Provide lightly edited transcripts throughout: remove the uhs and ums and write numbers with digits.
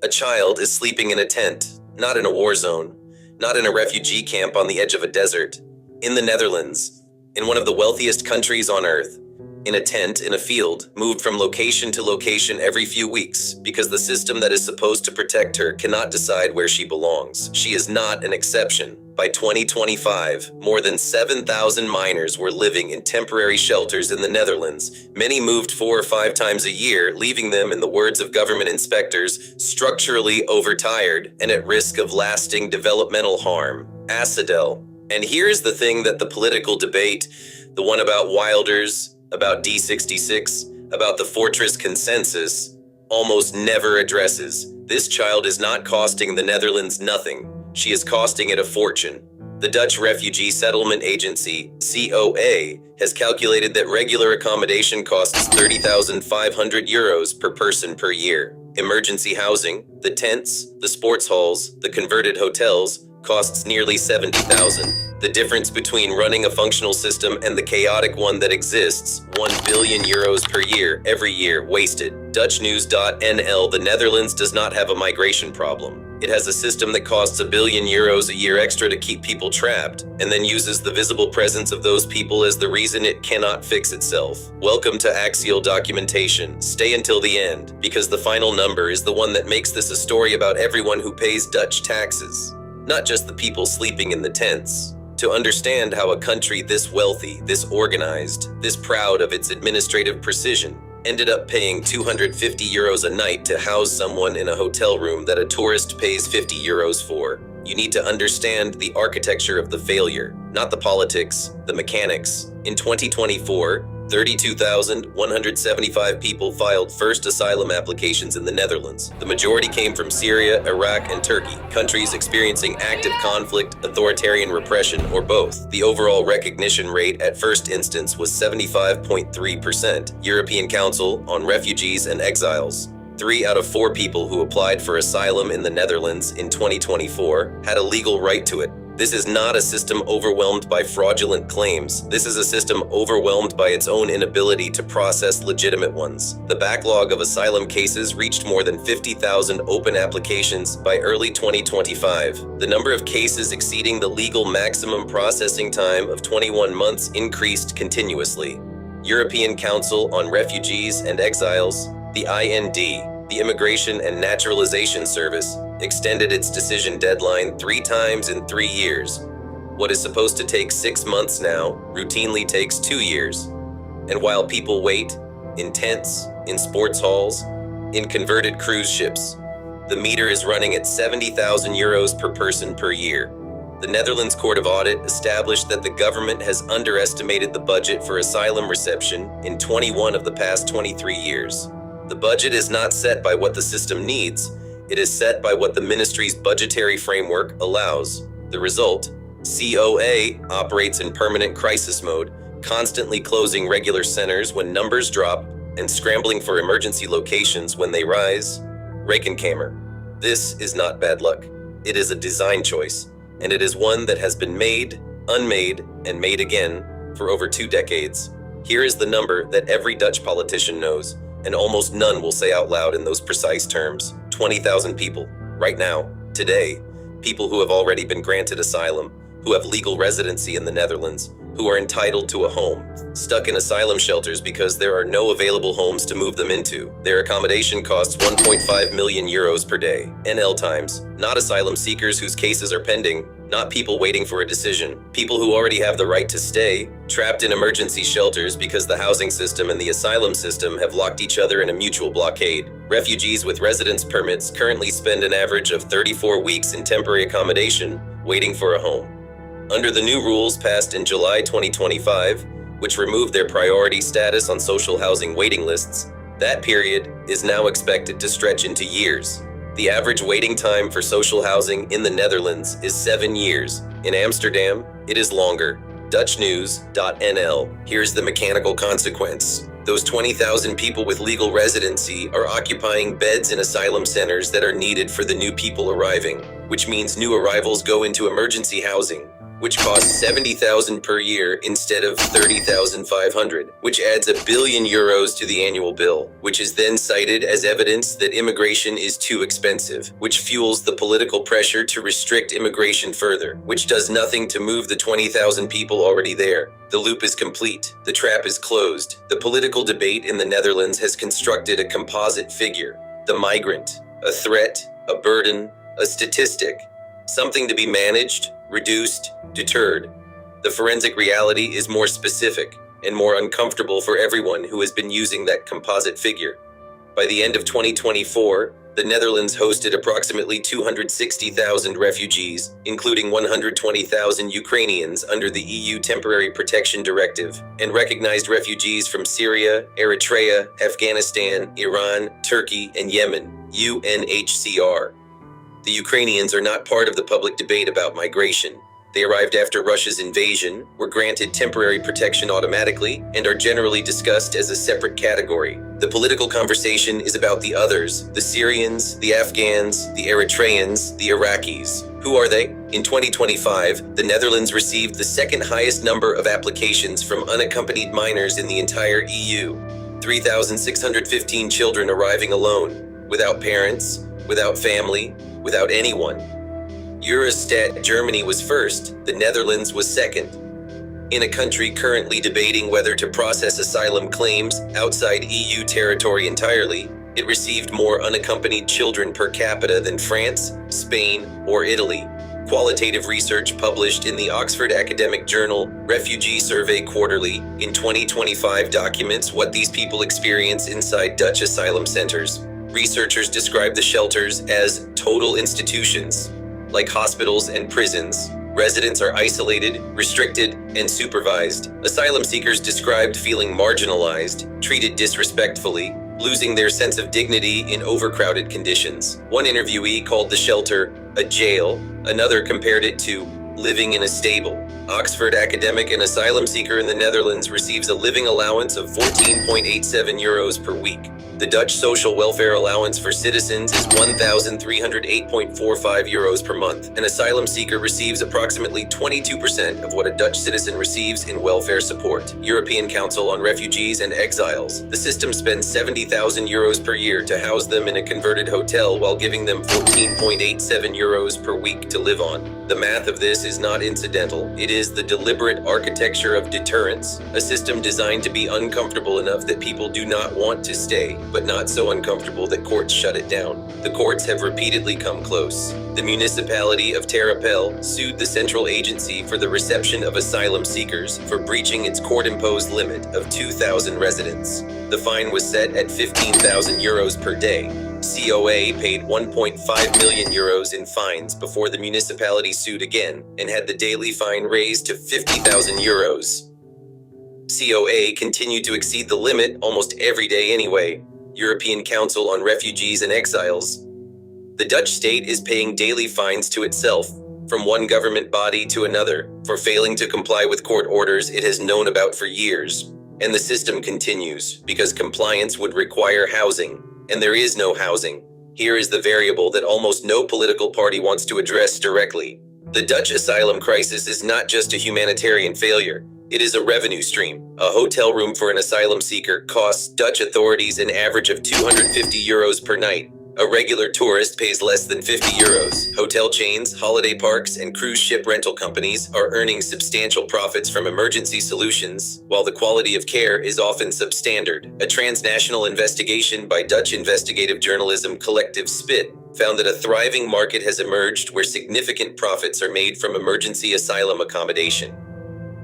A child is sleeping in a tent, not in a war zone, not in a refugee camp on the edge of a desert. In the Netherlands, in one of the wealthiest countries on earth, in a tent in a field, moved from location to location every few weeks because the system that is supposed to protect her cannot decide where she belongs. She is not an exception. By 2025, more than 7,000 minors were living in temporary shelters in the Netherlands. Many moved 4 or 5 times a year, leaving them, in the words of government inspectors, structurally overtired and at risk of lasting developmental harm. AXIAL. And here's the thing that the political debate, the one about Wilders, about D66, about the Fortress Consensus, almost never addresses. This child is not costing the Netherlands nothing. She is costing it a fortune. The Dutch Refugee Settlement Agency, COA, has calculated that regular accommodation costs €30,500 per person per year. Emergency housing, the tents, the sports halls, the converted hotels, costs nearly €70,000. The difference between running a functional system and the chaotic one that exists, €1 billion per year, every year, wasted. Dutchnews.nl. The Netherlands does not have a migration problem. It has a system that costs €1 billion a year extra to keep people trapped, and then uses the visible presence of those people as the reason it cannot fix itself. Welcome to AXIAL documentation. Stay until the end, because the final number is the one that makes this a story about everyone who pays Dutch taxes, not just the people sleeping in the tents. To understand how a country this wealthy, this organized, this proud of its administrative precision, ended up paying €250 a night to house someone in a hotel room that a tourist pays €50 for, you need to understand the architecture of the failure, not the politics, the mechanics. In 2024, 32,175 people filed first asylum applications in the Netherlands. The majority came from Syria, Iraq, and Turkey, countries experiencing active conflict, authoritarian repression, or both. The overall recognition rate at first instance was 75.3%. European Council on Refugees and Exiles. 3 out of 4 people who applied for asylum in the Netherlands in 2024 had a legal right to it. This is not a system overwhelmed by fraudulent claims. This is a system overwhelmed by its own inability to process legitimate ones. The backlog of asylum cases reached more than 50,000 open applications by early 2025. The number of cases exceeding the legal maximum processing time of 21 months increased continuously. European Council on Refugees and Exiles, the IND, the Immigration and Naturalization Service, extended its decision deadline 3 times in 3 years. What is supposed to take 6 months now routinely takes 2 years. And while people wait, in tents, in sports halls, in converted cruise ships, the meter is running at €70,000 per person per year. The Netherlands Court of Audit established that the government has underestimated the budget for asylum reception in 21 of the past 23 years. The budget is not set by what the system needs. It is set by what the ministry's budgetary framework allows. The result, COA operates in permanent crisis mode, constantly closing regular centers when numbers drop and scrambling for emergency locations when they rise. Rekenkamer. This is not bad luck. It is a design choice, and it is one that has been made, unmade, and made again for over 2 decades. Here is the number that every Dutch politician knows, and almost none will say out loud in those precise terms. 20,000 people, right now, today, people who have already been granted asylum, who have legal residency in the Netherlands, who are entitled to a home, stuck in asylum shelters because there are no available homes to move them into. Their accommodation costs €1.5 million per day. NL times, not asylum seekers whose cases are pending, not people waiting for a decision, people who already have the right to stay, trapped in emergency shelters because the housing system and the asylum system have locked each other in a mutual blockade. Refugees with residence permits currently spend an average of 34 weeks in temporary accommodation, waiting for a home. Under the new rules passed in July 2025, which removed their priority status on social housing waiting lists, that period is now expected to stretch into years. The average waiting time for social housing in the Netherlands is 7 years. In Amsterdam, it is longer. Dutchnews.nl. Here's the mechanical consequence. Those 20,000 people with legal residency are occupying beds in asylum centers that are needed for the new people arriving, which means new arrivals go into emergency housing. which costs 70,000 per year instead of 30,500, which adds €1 billion to the annual bill, which is then cited as evidence that immigration is too expensive, which fuels the political pressure to restrict immigration further, which does nothing to move the 20,000 people already there. The loop is complete. The trap is closed. The political debate in the Netherlands has constructed a composite figure: the migrant, a threat, a burden, a statistic, something to be managed, reduced, deterred. The forensic reality is more specific and more uncomfortable for everyone who has been using that composite figure. By the end of 2024, the Netherlands hosted approximately 260,000 refugees, including 120,000 Ukrainians under the EU Temporary Protection Directive, and recognized refugees from Syria, Eritrea, Afghanistan, Iran, Turkey, and Yemen, UNHCR. The Ukrainians are not part of the public debate about migration. They arrived after Russia's invasion, were granted temporary protection automatically, and are generally discussed as a separate category. The political conversation is about the others: the Syrians, the Afghans, the Eritreans, the Iraqis. Who are they? In 2025, the Netherlands received the second highest number of applications from unaccompanied minors in the entire EU. 3,615 children arriving alone, without parents, without family, without anyone. Eurostat Germany was first, the Netherlands was second. In a country currently debating whether to process asylum claims outside EU territory entirely, it received more unaccompanied children per capita than France, Spain, or Italy. Qualitative research published in the Oxford academic journal Refugee Survey Quarterly in 2025 documents what these people experience inside Dutch asylum centers. Researchers describe the shelters as total institutions. Like hospitals and prisons, residents are isolated, restricted, and supervised. Asylum seekers described feeling marginalized, treated disrespectfully, losing their sense of dignity in overcrowded conditions. One interviewee called the shelter a jail, another compared it to living in a stable. Oxford academic and asylum seeker in the Netherlands receives a living allowance of €14.87 per week. The Dutch social welfare allowance for citizens is €1,308.45 per month. An asylum seeker receives approximately 22% of what a Dutch citizen receives in welfare support. European Council on Refugees and Exiles. The system spends €70,000 per year to house them in a converted hotel while giving them €14.87 per week to live on. The math of this is not incidental. It is the deliberate architecture of deterrence, a system designed to be uncomfortable enough that people do not want to stay, but not so uncomfortable that courts shut it down. The courts have repeatedly come close. The municipality of Terrapel sued the central agency for the reception of asylum seekers for breaching its court-imposed limit of 2,000 residents. The fine was set at €15,000 per day. COA paid €1.5 million in fines before the municipality sued again and had the daily fine raised to €50,000. COA continued to exceed the limit almost every day anyway. European Council on Refugees and Exiles. The Dutch state is paying daily fines to itself, from one government body to another, for failing to comply with court orders it has known about for years. And the system continues, because compliance would require housing, and there is no housing. Here is the variable that almost no political party wants to address directly. The Dutch asylum crisis is not just a humanitarian failure. It is a revenue stream. A hotel room for an asylum seeker costs Dutch authorities an average of €250 per night. A regular tourist pays less than €50. Hotel chains, holiday parks, and cruise ship rental companies are earning substantial profits from emergency solutions, while the quality of care is often substandard. A transnational investigation by Dutch investigative journalism collective Spit found that a thriving market has emerged where significant profits are made from emergency asylum accommodation.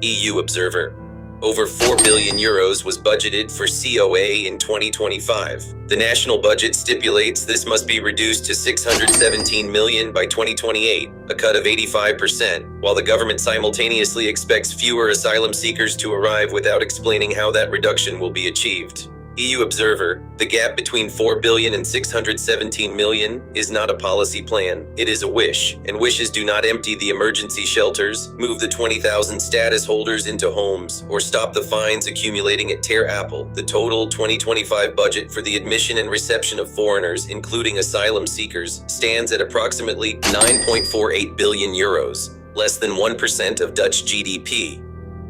EU Observer. Over €4 billion was budgeted for COA in 2025. The national budget stipulates this must be reduced to €617 million by 2028, a cut of 85%, while the government simultaneously expects fewer asylum seekers to arrive without explaining how that reduction will be achieved. EU Observer, the gap between €4 billion and €617 million is not a policy plan, it is a wish, and wishes do not empty the emergency shelters, move the 20,000 status holders into homes, or stop the fines accumulating at Ter-Apel. The total 2025 budget for the admission and reception of foreigners, including asylum seekers, stands at approximately €9.48 billion. less than 1% of Dutch GDP.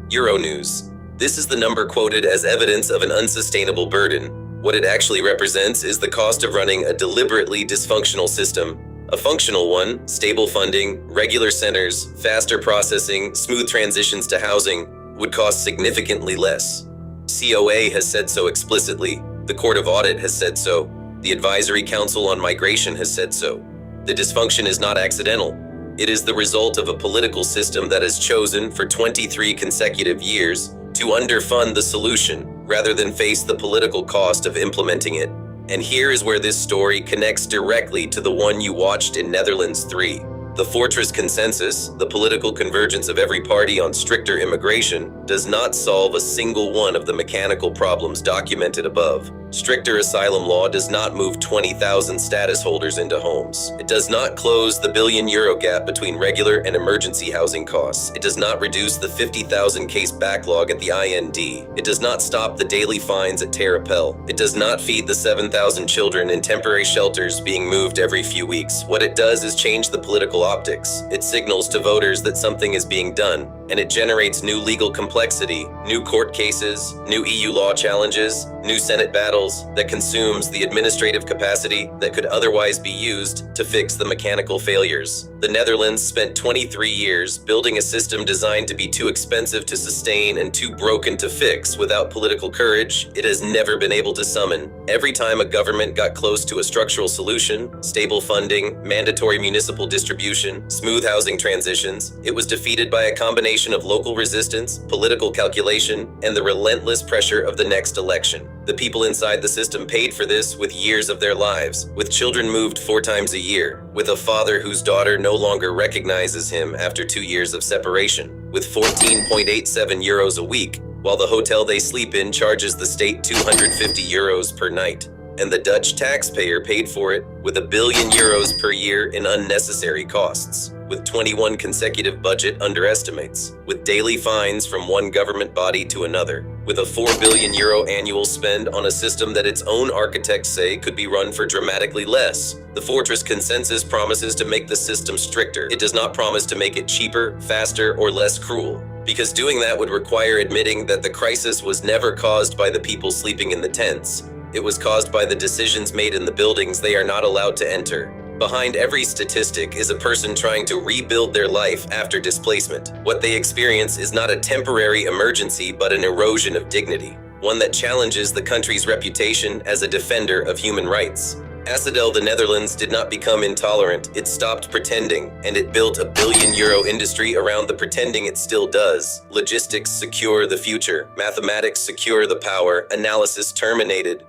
Euronews. This is the number quoted as evidence of an unsustainable burden. What it actually represents is the cost of running a deliberately dysfunctional system. A functional one, stable funding, regular centers, faster processing, smooth transitions to housing, would cost significantly less. COA has said so explicitly. The Court of Audit has said so. The Advisory Council on Migration has said so. The dysfunction is not accidental. It is the result of a political system that has chosen for 23 consecutive years to underfund the solution rather than face the political cost of implementing it. And here is where this story connects directly to the one you watched in Netherlands 3. The Fortress Consensus, the political convergence of every party on stricter immigration, does not solve a single one of the mechanical problems documented above. Stricter asylum law does not move 20,000 status holders into homes. It does not close the €1 billion gap between regular and emergency housing costs. It does not reduce the 50,000 case backlog at the IND. It does not stop the daily fines at Terrapel. It does not feed the 7,000 children in temporary shelters being moved every few weeks. What it does is change the political optics. It signals to voters that something is being done, and it generates new legal complexity, new court cases, new EU law challenges, new Senate battles that consumes the administrative capacity that could otherwise be used to fix the mechanical failures. The Netherlands spent 23 years building a system designed to be too expensive to sustain and too broken to fix. Without political courage, it has never been able to summon. Every time a government got close to a structural solution, stable funding, mandatory municipal distribution, smooth housing transitions, it was defeated by a combination of local resistance, political calculation, and the relentless pressure of the next election. The people inside the system paid for this with years of their lives, with children moved 4 times a year, with a father whose daughter no longer recognizes him after 2 years of separation, with 14.87 euros a week, while the hotel they sleep in charges the state 250 euros per night. And the Dutch taxpayer paid for it with €1 billion per year in unnecessary costs, with 21 consecutive budget underestimates, with daily fines from one government body to another, with a €4 billion annual spend on a system that its own architects say could be run for dramatically less. The Fortress Consensus promises to make the system stricter. It does not promise to make it cheaper, faster, or less cruel, because doing that would require admitting that the crisis was never caused by the people sleeping in the tents. It was caused by the decisions made in the buildings they are not allowed to enter. Behind every statistic is a person trying to rebuild their life after displacement. What they experience is not a temporary emergency, but an erosion of dignity, one that challenges the country's reputation as a defender of human rights. AXIAL, the Netherlands, did not become intolerant. It stopped pretending, and it built a €1 billion industry around the pretending it still does. Logistics secure the future. Mathematics secure the power. Analysis terminated.